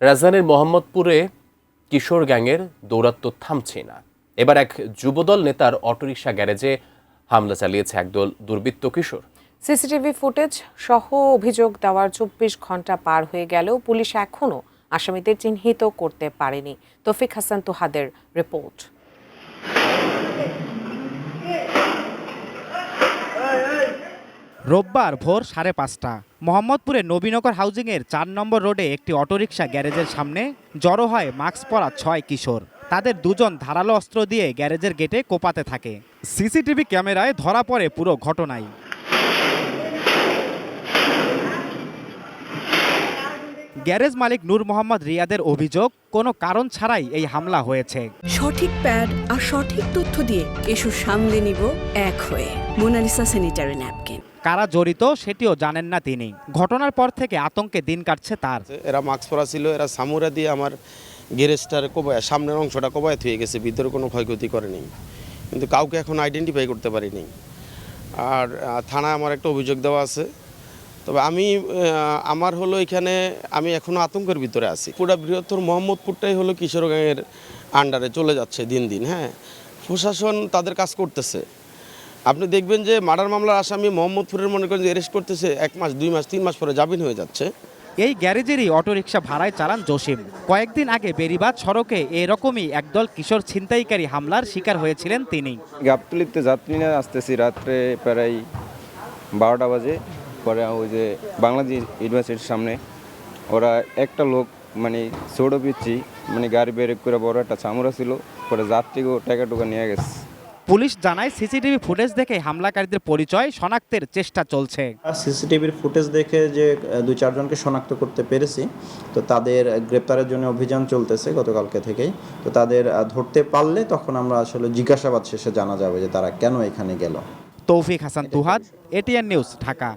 রাজধানীর মোহাম্মদপুরে কিশোর গ্যাংয়ের দৌরাত্ম্য থামছে না। এবার এক যুবদল নেতার অটোরিকশা গ্যারেজে হামলা চালিয়েছে একদল দুর্বৃত্ত কিশোর। সিসিটিভি ফুটেজ সহ অভিযোগ দেওয়ার ২৪ ঘন্টা পার হয়ে গেলেও পুলিশ এখনও আসামিদের চিহ্নিত করতে পারেনি। তৌফিক হাসান তুহাদের রিপোর্ট। রোববার ভোর 5:30 মোহাম্মদপুরে নবীনগর হাউজিংয়ের 4 নম্বর রোডে একটি অটোরিকশা গ্যারেজের সামনে জড়ো হয় মাস্ক পরা 6 কিশোর। তাদের দুজন ধারালো অস্ত্র দিয়ে গ্যারেজের গেটে কোপাতে থাকে। সিসিটিভি ক্যামেরায় ধরা পড়ে পুরো ঘটনাই। গ্যারেজ মালিক নূর মোহাম্মদ রিয়াদের অভিযোগ, কোনো কারণ ছাড়াই এই হামলা হয়েছে। সঠিক প্যাড আর সঠিক তথ্য দিয়ে এসব সামলে নিব এক হয়ে। Monalisa sanitary napkin. কারা জড়িত সেটিও জানেন না তিনি। ঘটনার পর থেকে আতঙ্কে দিন কাটছে তার। এরা মাস্ক পরা ছিল, এরা সামুরা দিয়ে আমার গ্যারেজটার কোবায় সামনের অংশটা কোবায় থুয়ে গেছে, ভিতরে কোনো ক্ষয়ক্ষতি করেনি, কিন্তু কাউকে এখন আইডেন্টিফাই করতে পারিনি। আর থানায় আমার একটা অভিযোগ দেওয়া আছে। তবে আমার হলো এখানে আমি এখনও আতঙ্কের ভিতরে আছি। পুরো বৃহত্তর মোহাম্মদপুরটাই হলো কিশোর গ্যাংয়ের আন্ডারে চলে যাচ্ছে দিন দিন। হ্যাঁ, প্রশাসন তাদের কাজ করতেছে। আপনি দেখবেন যে মার্ডার মামলার আসামি মোহাম্মদপুরের মনে করেন যে অ্যারেস্ট করতেছে 1 মাস 2 মাস 3 মাস পরে জামিন হয়ে যাচ্ছে। এই গ্যারেজেরই অটোরিকশা ভাড়ায় চালান জসিম। কয়েকদিন আগে বেরিবাদ সড়কে এরকমই একদল কিশোর ছিনতাইকারী হামলার শিকার হয়েছিলেন তিনি। গাবতলিতে যাত্রী নিয়ে আসতেছি রাত্রে প্রায় 12টা বাজে। পরে ওই যে বাংলাদেশ ইউনিভার্সিটির সামনে ওরা একটা লোক মানে ছোটো পিচ্ছি মানে গাড়ি ব্রেক করে বড় একটা চামড়া ছিল, পরে যাত্রীকেও টাকা টুকা নিয়ে গেছে। পুলিশ জানায় সিসিটিভি ফুটেজ দেখে হামলাকারীদের পরিচয় শনাক্তের চেষ্টা চলছে। সিসিটিভির ফুটেজ দেখে যে 2-4 জনকে শনাক্ত করতে পেরেছি, তো তাদের গ্রেপ্তারের জন্য অভিযান চলতেছে গতকালকে থেকেই। তো তাদের ধরতে পারলে তখন আমরা আসলে জিজ্ঞাসাবাদ শেষে জানা যাবে যে তারা কেন এখানে গেল। তৌফিক হাসান তুহাদ, এটিএন নিউজ, ঢাকা।